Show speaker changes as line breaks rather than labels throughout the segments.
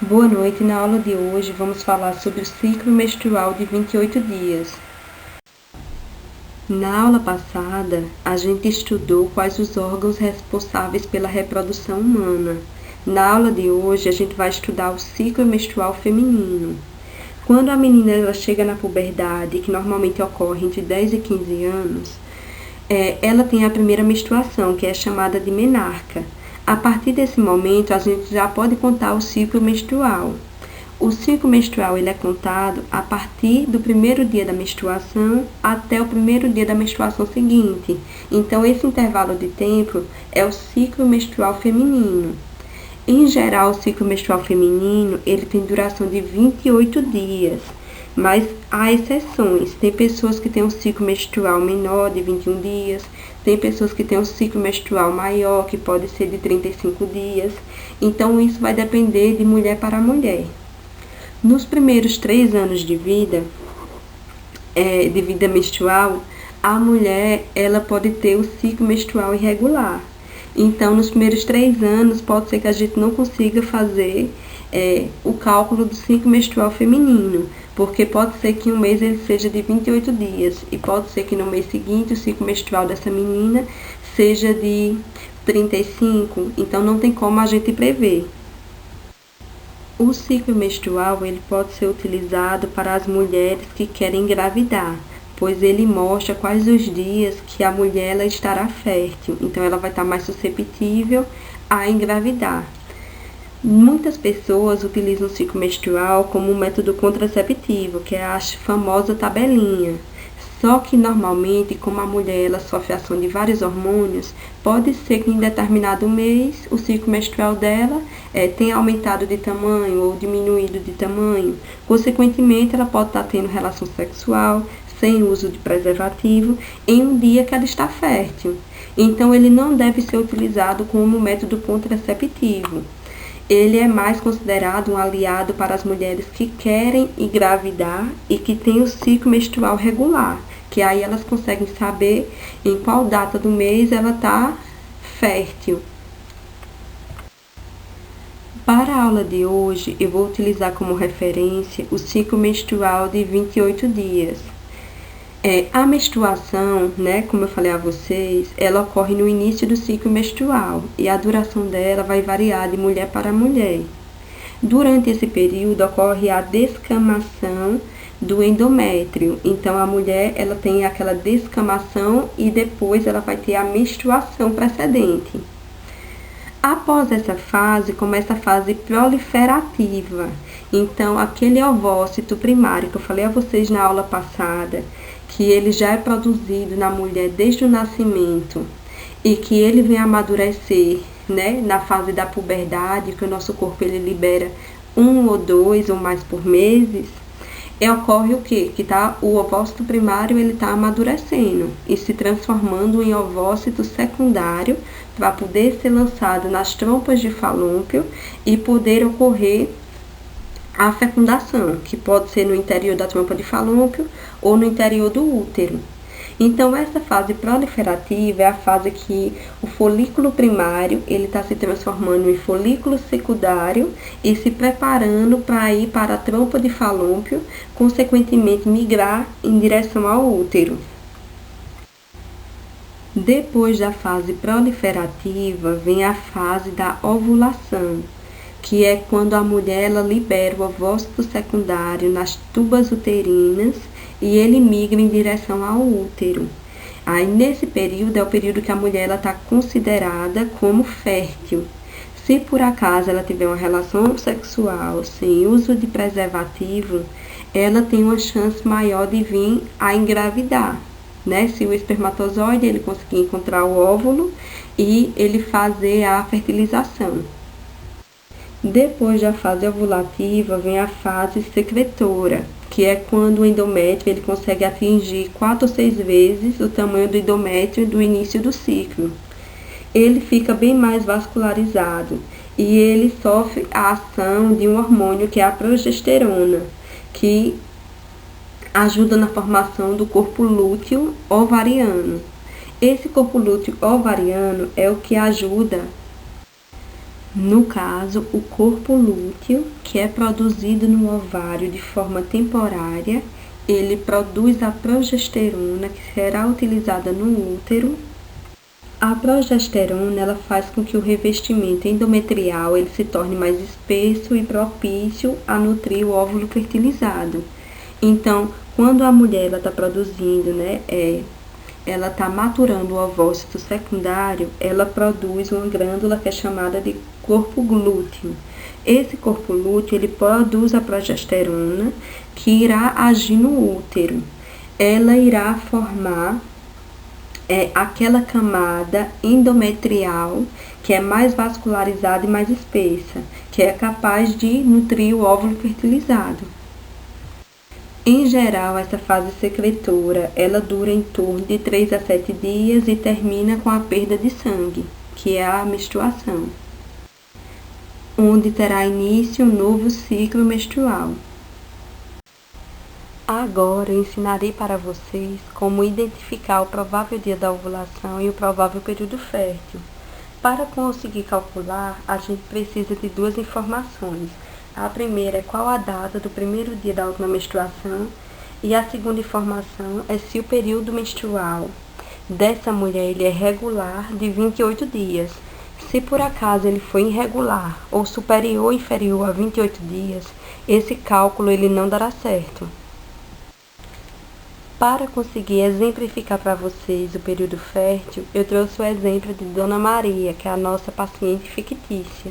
Boa noite, na aula de hoje vamos falar sobre o ciclo menstrual de 28 dias. Na aula passada, a gente estudou quais os órgãos responsáveis pela reprodução humana. Na aula de hoje, a gente vai estudar o ciclo menstrual feminino. Quando a menina ela chega na puberdade, que normalmente ocorre entre 10 e 15 anos, ela tem a primeira menstruação, que é chamada de menarca. A partir desse momento, a gente já pode contar o ciclo menstrual. O ciclo menstrual ele é contado a partir do primeiro dia da menstruação até o primeiro dia da menstruação seguinte. Então, esse intervalo de tempo é o ciclo menstrual feminino. Em geral, o ciclo menstrual feminino ele tem duração de 28 dias, mas há exceções. Tem pessoas que têm um ciclo menstrual menor, de 21 dias, tem pessoas que têm um ciclo menstrual maior, que pode ser de 35 dias. Então, isso vai depender de mulher para mulher. Nos primeiros 3 anos de vida menstrual, a mulher ela pode ter o ciclo menstrual irregular. Então, nos primeiros 3 anos, pode ser que a gente não consiga fazer o cálculo do ciclo menstrual feminino, porque pode ser que um mês ele seja de 28 dias, e pode ser que no mês seguinte o ciclo menstrual dessa menina seja de 35, então não tem como a gente prever. O ciclo menstrual ele pode ser utilizado para as mulheres que querem engravidar, pois ele mostra quais os dias que a mulher ela estará fértil, então ela vai estar mais susceptível a engravidar. Muitas pessoas utilizam o ciclo menstrual como um método contraceptivo, que é a famosa tabelinha. Só que normalmente, como a mulher ela sofre ação de vários hormônios, pode ser que em determinado mês o ciclo menstrual dela tenha aumentado de tamanho ou diminuído de tamanho. Consequentemente, ela pode estar tendo relação sexual sem uso de preservativo em um dia que ela está fértil. Então, ele não deve ser utilizado como método contraceptivo. Ele é mais considerado um aliado para as mulheres que querem engravidar e que têm o ciclo menstrual regular, que aí elas conseguem saber em qual data do mês ela está fértil. Para a aula de hoje, eu vou utilizar como referência o ciclo menstrual de 28 dias. A menstruação, como eu falei a vocês, ela ocorre no início do ciclo menstrual e a duração dela vai variar de mulher para mulher. Durante esse período ocorre a descamação do endométrio. Então, a mulher ela tem aquela descamação e depois ela vai ter a menstruação precedente. Após essa fase, começa a fase proliferativa. Então, aquele ovócito primário que eu falei a vocês na aula passada, que ele já é produzido na mulher desde o nascimento e que ele vem amadurecer, na fase da puberdade, que o nosso corpo ele libera 1 ou 2 ou mais por meses, ocorre o quê? Que o ovócito primário ele está amadurecendo e se transformando em ovócito secundário para poder ser lançado nas trompas de falópio e poder ocorrer a fecundação, que pode ser no interior da trompa de falópio ou no interior do útero. Então, essa fase proliferativa é a fase que o folículo primário ele está se transformando em folículo secundário e se preparando para ir para a trompa de falópio, consequentemente migrar em direção ao útero. Depois da fase proliferativa, vem a fase da ovulação, que é quando a mulher ela libera o ovócito secundário nas tubas uterinas e ele migra em direção ao útero. Aí, nesse período, é o período que a mulher está considerada como fértil. Se por acaso ela tiver uma relação sexual sem uso de preservativo, ela tem uma chance maior de vir a engravidar, Se o espermatozoide ele conseguir encontrar o óvulo e ele fazer a fertilização. Depois da fase ovulativa, vem a fase secretora, que é quando o endométrio ele consegue atingir 4 ou 6 vezes o tamanho do endométrio do início do ciclo. Ele fica bem mais vascularizado e ele sofre a ação de um hormônio que é a progesterona, que ajuda na formação do corpo lúteo ovariano. Esse corpo lúteo ovariano é o que ajuda No caso, o corpo lúteo, que é produzido no ovário de forma temporária, ele produz a progesterona, que será utilizada no útero. A progesterona ela faz com que o revestimento endometrial ele se torne mais espesso e propício a nutrir o óvulo fertilizado. Então, quando a mulher está produzindo, ela está maturando o ovócito secundário, ela produz uma glândula que é chamada de corpo lúteo. Esse corpo lúteo ele produz a progesterona que irá agir no útero. Ela irá formar aquela camada endometrial que é mais vascularizada e mais espessa, que é capaz de nutrir o óvulo fertilizado. Em geral, essa fase secretora, ela dura em torno de 3 a 7 dias e termina com a perda de sangue, que é a menstruação, onde terá início um novo ciclo menstrual. Agora eu ensinarei para vocês como identificar o provável dia da ovulação e o provável período fértil. Para conseguir calcular, a gente precisa de duas informações. A primeira é qual a data do primeiro dia da última menstruação e a segunda informação é se o período menstrual dessa mulher ele é regular de 28 dias. Se por acaso ele for irregular ou superior ou inferior a 28 dias, esse cálculo ele não dará certo. Para conseguir exemplificar para vocês o período fértil, eu trouxe o exemplo de Dona Maria, que é a nossa paciente fictícia.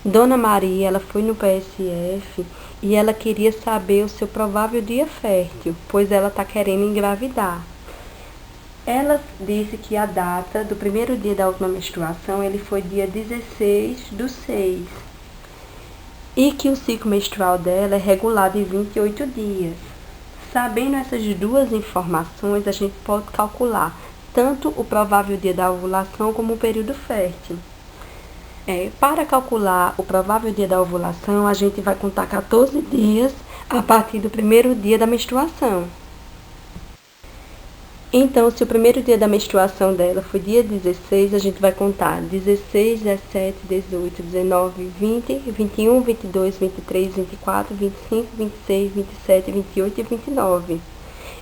Dona Maria, ela foi no PSF e ela queria saber o seu provável dia fértil, pois ela está querendo engravidar. Ela disse que a data do primeiro dia da última menstruação ele foi dia 16/6 e que o ciclo menstrual dela é regular de 28 dias. Sabendo essas duas informações, a gente pode calcular tanto o provável dia da ovulação como o período fértil. Para calcular o provável dia da ovulação, a gente vai contar 14 dias a partir do primeiro dia da menstruação. Então, se o primeiro dia da menstruação dela foi dia 16, a gente vai contar 16, 17, 18, 19, 20, 21, 22, 23, 24, 25, 26, 27, 28 e 29.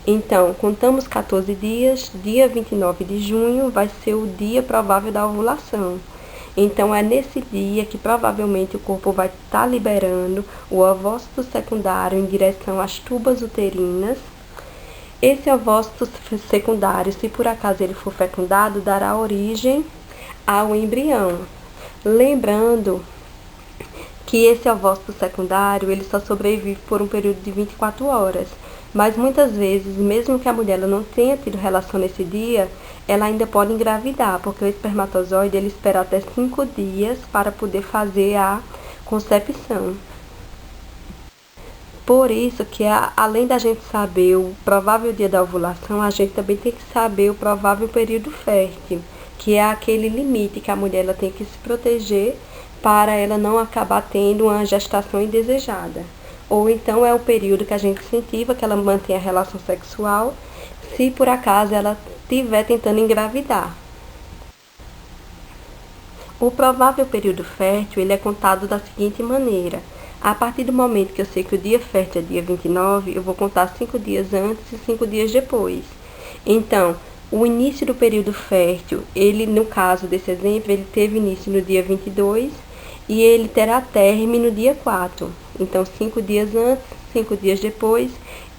Então, contamos 14 dias, dia 29 de junho vai ser o dia provável da ovulação. Então, é nesse dia que provavelmente o corpo vai estar liberando o ovócito secundário em direção às tubas uterinas. Esse ovócito secundário, se por acaso ele for fecundado, dará origem ao embrião. Lembrando que esse ovócito secundário ele só sobrevive por um período de 24 horas. Mas muitas vezes, mesmo que a mulher não tenha tido relação nesse dia, ela ainda pode engravidar, porque o espermatozoide ele espera até 5 dias para poder fazer a concepção. Por isso que, além da gente saber o provável dia da ovulação, a gente também tem que saber o provável período fértil, que é aquele limite que a mulher ela tem que se proteger para ela não acabar tendo uma gestação indesejada. Ou então é o período que a gente incentiva que ela mantenha a relação sexual, se por acaso ela estiver tentando engravidar. O provável período fértil ele é contado da seguinte maneira. A partir do momento que eu sei que o dia fértil é dia 29, eu vou contar 5 dias antes e 5 dias depois. Então, o início do período fértil, ele, no caso desse exemplo, ele teve início no dia 22 e ele terá término no dia 4. Então, 5 dias antes, 5 dias depois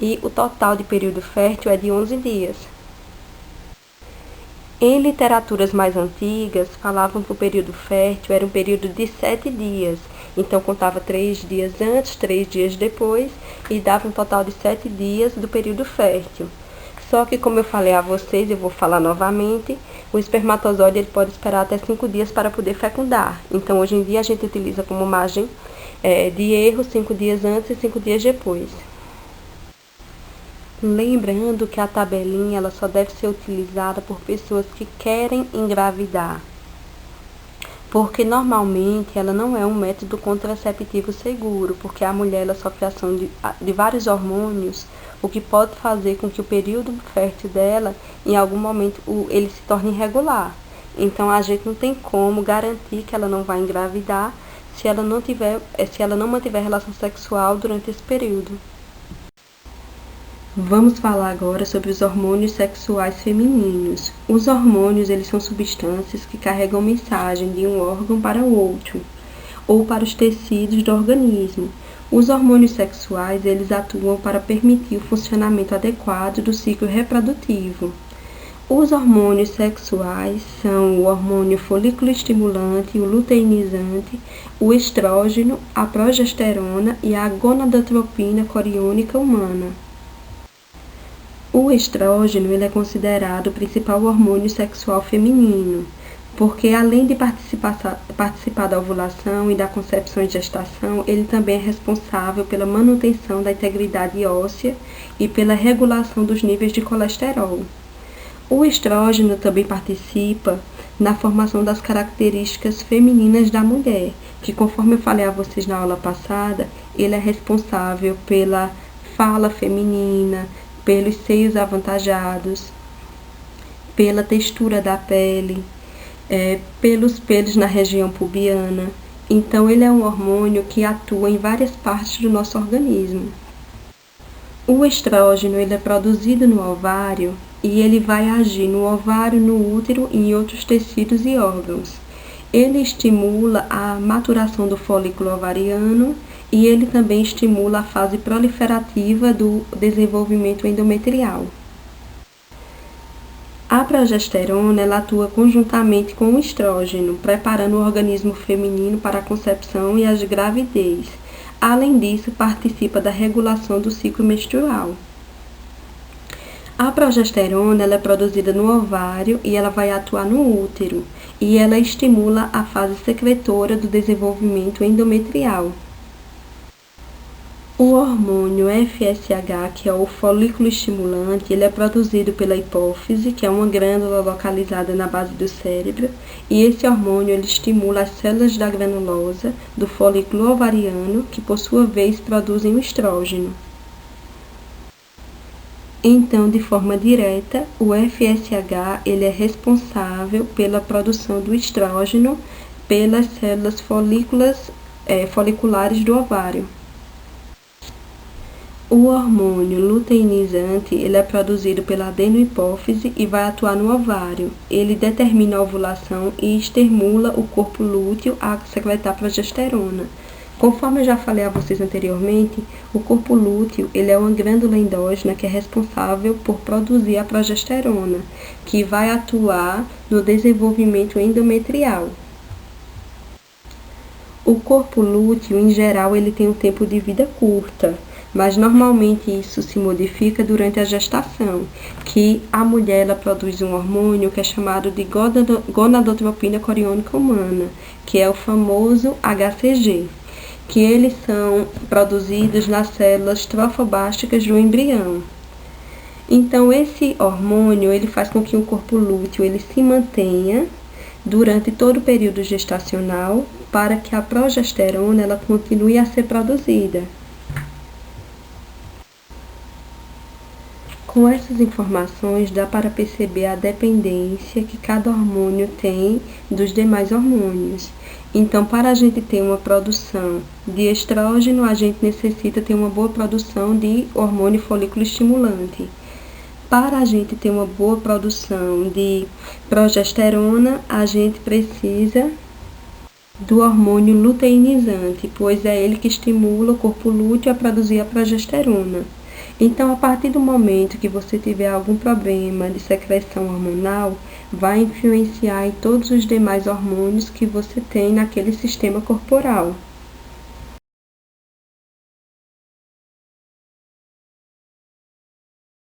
e o total de período fértil é de 11 dias. Em literaturas mais antigas, falavam que o período fértil era um período de 7 dias. Então, contava 3 dias antes, 3 dias depois e dava um total de 7 dias do período fértil. Só que, como eu falei a vocês, eu vou falar novamente, o espermatozoide ele pode esperar até 5 dias para poder fecundar. Então, hoje em dia, a gente utiliza como margem de erro 5 dias antes e 5 dias depois. Lembrando que a tabelinha ela só deve ser utilizada por pessoas que querem engravidar, porque normalmente ela não é um método contraceptivo seguro, porque a mulher ela sofre ação de vários hormônios, o que pode fazer com que o período fértil dela, em algum momento, ele se torne irregular. Então a gente não tem como garantir que ela não vai engravidar se ela não mantiver relação sexual durante esse período. Vamos falar agora sobre os hormônios sexuais femininos. Os hormônios, eles são substâncias que carregam mensagem de um órgão para o outro, ou para os tecidos do organismo. Os hormônios sexuais, eles atuam para permitir o funcionamento adequado do ciclo reprodutivo. Os hormônios sexuais são o hormônio folículo estimulante, o luteinizante, o estrógeno, a progesterona e a gonadotropina coriônica humana. O estrógeno ele é considerado o principal hormônio sexual feminino, porque além de participar da ovulação e da concepção e gestação, ele também é responsável pela manutenção da integridade óssea e pela regulação dos níveis de colesterol. O estrógeno também participa na formação das características femininas da mulher, que, conforme eu falei a vocês na aula passada, ele é responsável pela fala feminina, pelos seios avantajados, pela textura da pele, pelos pelos na região pubiana. Então, ele é um hormônio que atua em várias partes do nosso organismo. O estrógeno ele é produzido no ovário e ele vai agir no ovário, no útero e em outros tecidos e órgãos. Ele estimula a maturação do folículo ovariano e ele também estimula a fase proliferativa do desenvolvimento endometrial. A progesterona ela atua conjuntamente com o estrógeno, preparando o organismo feminino para a concepção e a gravidez. Além disso, participa da regulação do ciclo menstrual. A progesterona ela é produzida no ovário e ela vai atuar no útero, e ela estimula a fase secretora do desenvolvimento endometrial. O hormônio FSH, que é o folículo estimulante, ele é produzido pela hipófise, que é uma glândula localizada na base do cérebro, e esse hormônio ele estimula as células da granulosa do folículo ovariano, que por sua vez produzem o estrógeno. Então, de forma direta, o FSH ele é responsável pela produção do estrógeno pelas células foliculares do ovário. O hormônio luteinizante ele é produzido pela adenohipófise e vai atuar no ovário. Ele determina a ovulação e estimula o corpo lúteo a secretar progesterona. Conforme eu já falei a vocês anteriormente, o corpo lúteo ele é uma glândula endógena que é responsável por produzir a progesterona, que vai atuar no desenvolvimento endometrial. O corpo lúteo, em geral, ele tem um tempo de vida curta, mas normalmente isso se modifica durante a gestação, que a mulher ela produz um hormônio que é chamado de gonadotropina coriônica humana, que é o famoso HCG, que eles são produzidos nas células trofobásticas do embrião. Então, esse hormônio ele faz com que o corpo lúteo ele se mantenha durante todo o período gestacional para que a progesterona ela continue a ser produzida. Com essas informações, dá para perceber a dependência que cada hormônio tem dos demais hormônios. Então, para a gente ter uma produção de estrógeno, a gente necessita ter uma boa produção de hormônio folículo estimulante. Para a gente ter uma boa produção de progesterona, a gente precisa do hormônio luteinizante, pois é ele que estimula o corpo lúteo a produzir a progesterona. Então, a partir do momento que você tiver algum problema de secreção hormonal, vai influenciar em todos os demais hormônios que você tem naquele sistema corporal.